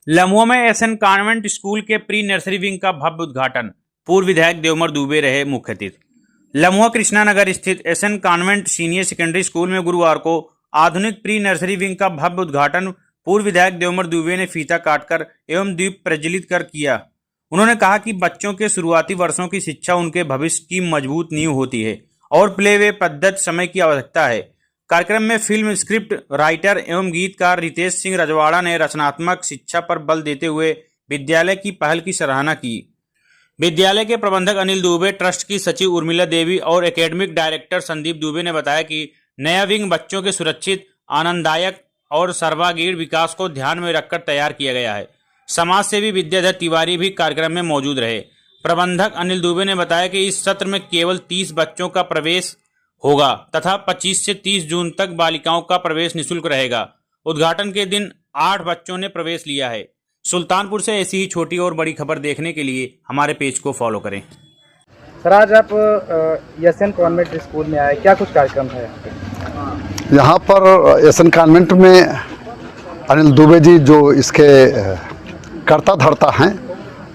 लम्हों में SN convent school के प्री नर्सरी विंग का भव्य उद्घाटन। पूर्व विधायक देवमर दुबे रहे मुख्य अतिथि। लम्हों कृष्णानगर स्थित SN convent senior secondary school में गुरुवार को आधुनिक प्री नर्सरी विंग का भव्य उद्घाटन पूर्व विधायक देवमर दुबे ने फीता काटकर एवं दीप प्रज्वलित कर किया। उन्होंने कहा कि बच्चों के शुरुआती वर्षों की शिक्षा उनके भविष्य की मजबूत नींव होती है और प्ले वे पद्धति समय की आवश्यकता है। कार्यक्रम में फिल्म स्क्रिप्ट राइटर एवं गीतकार रितेश सिंह रजवाड़ा ने रचनात्मक शिक्षा पर बल देते हुए विद्यालय की पहल की सराहना की। विद्यालय के प्रबंधक अनिल दुबे, ट्रस्ट की सचिव उर्मिला देवी और एकेडमिक डायरेक्टर संदीप दुबे ने बताया कि नया विंग बच्चों के सुरक्षित, आनंददायक और सर्वांगीण विकास को ध्यान में रखकर तैयार किया गया है। समाज सेवी विद्याधर तिवारी भी कार्यक्रम में मौजूद रहे। प्रबंधक अनिल दुबे ने बताया कि इस सत्र में केवल 30 बच्चों का प्रवेश होगा तथा 25 से 30 जून तक बालिकाओं का प्रवेश निःशुल्क रहेगा। उद्घाटन के दिन 8 बच्चों ने प्रवेश लिया है। सुल्तानपुर से ऐसी ही छोटी और बड़ी खबर देखने के लिए हमारे पेज को फॉलो करें। सर, आज आप एसएन कॉन्वेंट स्कूल में आए, क्या कुछ कार्यक्रम है यहाँ पर? एसएन कॉन्वेंट में अनिल दुबे जी जो इसके कर्ता धर्ता हैं,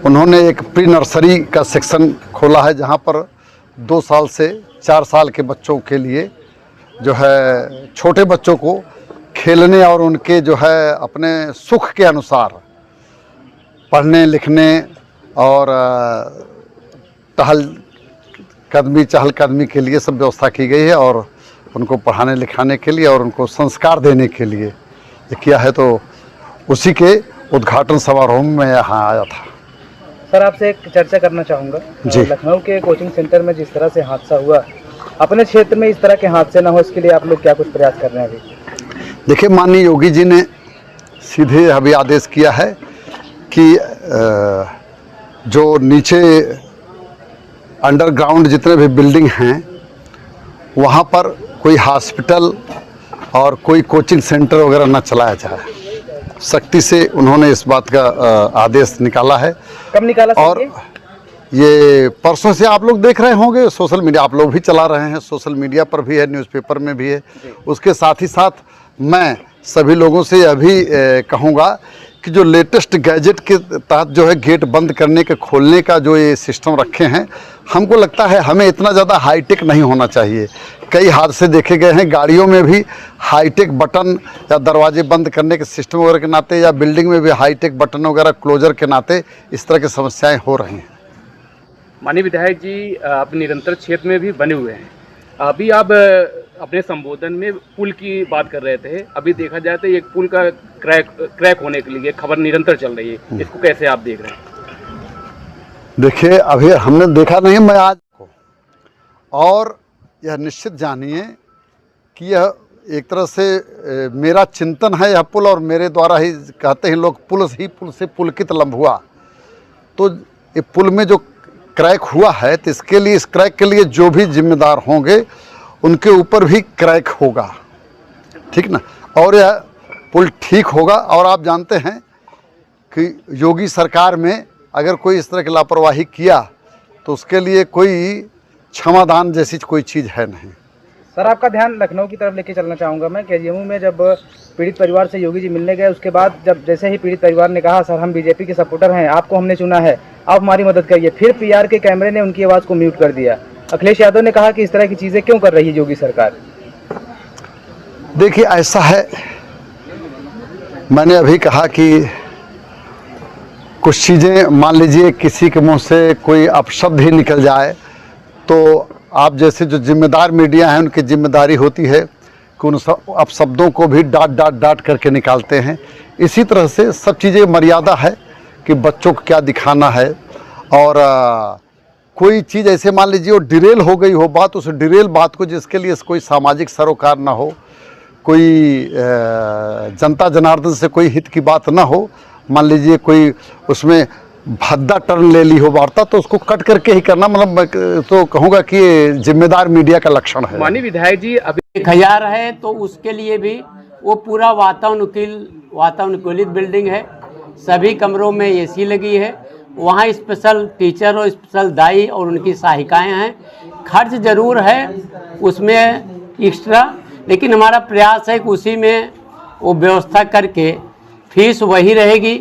उन्होंने एक प्री नर्सरी का सेक्शन खोला है जहाँ पर 2 साल से 4 साल के बच्चों के लिए जो है छोटे बच्चों को खेलने और उनके जो है अपने सुख के अनुसार पढ़ने लिखने और चहलकदमी के लिए सब व्यवस्था की गई है और उनको पढ़ाने लिखाने के लिए और उनको संस्कार देने के लिए ये किया है। तो उसी के उद्घाटन समारोह में यहाँ आया था। सर, आपसे एक चर्चा करना चाहूँगा। लखनऊ के कोचिंग सेंटर में जिस तरह से हादसा हुआ, अपने क्षेत्र में इस तरह के हादसे ना हो, इसके लिए आप लोग क्या कुछ प्रयास कर रहे हैं अभी? देखिए, माननीय योगी जी ने सीधे अभी आदेश किया है कि जो नीचे अंडरग्राउंड जितने भी बिल्डिंग हैं वहाँ पर कोई हॉस्पिटल और कोई कोचिंग सेंटर वगैरह न चलाया जाए। सख्ती से उन्होंने इस बात का आदेश निकाला है। कब निकाला? और ये परसों से आप लोग देख रहे होंगे, सोशल मीडिया आप लोग भी चला रहे हैं, सोशल मीडिया पर भी है, न्यूज़पेपर में भी है। उसके साथ ही साथ मैं सभी लोगों से यह भी कहूँगा कि जो लेटेस्ट गैजेट के तहत जो है गेट बंद करने के खोलने का जो ये सिस्टम रखे हैं, हमको लगता है हमें इतना ज़्यादा हाईटेक नहीं होना चाहिए। कई हादसे देखे गए हैं गाड़ियों में भी हाईटेक बटन या दरवाजे बंद करने के सिस्टम वगैरह के नाते या बिल्डिंग में भी हाईटेक बटन वगैरह क्लोजर के नाते इस तरह की समस्याएं हो रही हैं। माननीय विधायक जी, आप निरंतर क्षेत्र में भी बने हुए हैं। अभी आप अपने संबोधन में पुल की बात कर रहे थे। अभी देखा जाए तो एक पुल का क्रैक होने के लिए खबर निरंतर चल रही है, इसको कैसे आप देख रहे हैं? देखिए, अभी हमने देखा नहीं, मैं आज को और यह निश्चित जानिए कि यह एक तरह से मेरा चिंतन है यह पुल, और मेरे द्वारा ही कहते हैं लोग पुल से पुलकित लम्ब हुआ। तो ये पुल में जो क्रैक हुआ है, तो इसके लिए, इस क्रैक के लिए जो भी जिम्मेदार होंगे उनके ऊपर भी क्रैक होगा, ठीक ना? और यह पुल ठीक होगा। और आप जानते हैं कि योगी सरकार में अगर कोई इस तरह की लापरवाही किया तो उसके लिए कोई क्षमादान जैसी कोई चीज़ है नहीं। सर, आपका ध्यान लखनऊ की तरफ लेके चलना चाहूँगा मैं। केजीएमयू में जब पीड़ित परिवार से योगी जी मिलने गए, उसके बाद जब जैसे ही पीड़ित परिवार ने कहा सर हम बीजेपी के सपोर्टर हैं, आपको हमने चुना है, आप हमारी मदद करिए, फिर पीआर के कैमरे ने उनकी आवाज़ को म्यूट कर दिया। अखिलेश यादव ने कहा कि इस तरह की चीज़ें क्यों कर रही है योगी सरकार? देखिए, ऐसा है, मैंने अभी कहा कि कुछ चीज़ें, मान लीजिए किसी के मुंह से कोई अपशब्द ही निकल जाए तो आप जैसे जो जिम्मेदार मीडिया हैं उनकी जिम्मेदारी होती है कि उन सब अपशब्दों को भी डांट करके निकालते हैं। इसी तरह से सब चीज़ें मर्यादा है कि बच्चों को क्या दिखाना है। और कोई चीज़ ऐसे मान लीजिए वो डिरेल हो गई हो बात, उस डिरेल बात को जिसके लिए कोई सामाजिक सरोकार ना हो, कोई जनता जनार्दन से कोई हित की बात ना हो, मान लीजिए कोई उसमें भद्दा टर्न ले ली हो वार्ता, तो उसको कट करके ही करना, मतलब मैं तो कहूँगा कि ये जिम्मेदार मीडिया का लक्षण है। माननीय विधायक जी, अभी 1000 है तो उसके लिए भी वो पूरा वातानुकूलित बिल्डिंग है, सभी कमरों में एसी लगी है, वहाँ स्पेशल टीचर और स्पेशल दाई और उनकी सहायिकाएँ हैं। खर्च ज़रूर है उसमें एक्स्ट्रा, लेकिन हमारा प्रयास है कि उसी में वो व्यवस्था करके फीस वही रहेगी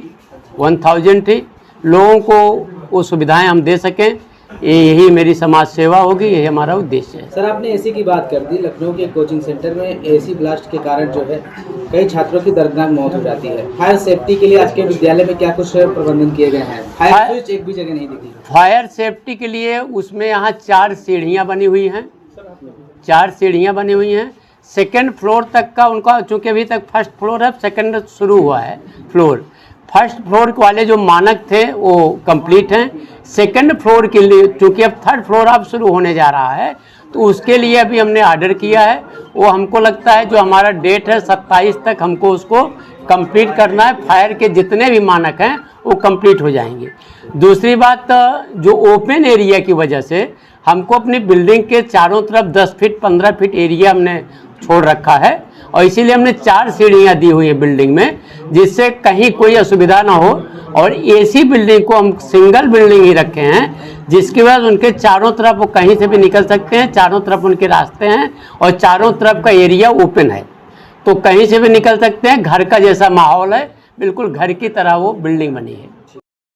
1000 थी, लोगों को वो सुविधाएं हम दे सकें, यही मेरी समाज सेवा होगी, यही हमारा उद्देश्य है। सर, आपने एसी की बात कर दी। लखनऊ के कोचिंग सेंटर में एसी ब्लास्ट के कारण जो है कई छात्रों की दर्दनाक मौत हो जाती है। फायर सेफ्टी के लिए आज के विद्यालय में क्या कुछ प्रबंधन किए गए हैं? फायर स्विच एक भी जगह नहीं दिखी। फायर सेफ्टी के लिए उसमें यहाँ 4 सीढ़ियाँ बनी हुई हैं, 4 सीढ़ियाँ बनी हुई हैं। सेकंड फ्लोर तक का उनका, चूँकि अभी तक फर्स्ट फ्लोर है, सेकंड शुरू हुआ है फ्लोर। फर्स्ट फ्लोर वाले जो मानक थे वो कंप्लीट हैं। सेकंड फ्लोर के लिए, चूँकि अब थर्ड फ्लोर अब शुरू होने जा रहा है, तो उसके लिए अभी हमने ऑर्डर किया है। वो हमको लगता है जो हमारा डेट है 27 तक हमको उसको कंप्लीट करना है। फायर के जितने भी मानक हैं वो कंप्लीट हो जाएंगे। दूसरी बात, जो ओपन एरिया की वजह से हमको अपनी बिल्डिंग के चारों तरफ 10 फीट 15 फीट एरिया हमने छोड़ रखा है, और इसीलिए हमने 4 सीढ़ियाँ दी हुई है बिल्डिंग में, जिससे कहीं कोई असुविधा ना हो। और एसी बिल्डिंग को हम सिंगल बिल्डिंग ही रखे हैं, जिसकी वजह से उनके चारों तरफ वो कहीं से भी निकल सकते हैं, चारों तरफ उनके रास्ते हैं और चारों तरफ का एरिया ओपन है, तो कहीं से भी निकल सकते हैं। घर का जैसा माहौल है, बिल्कुल घर की तरह वो बिल्डिंग बनी है।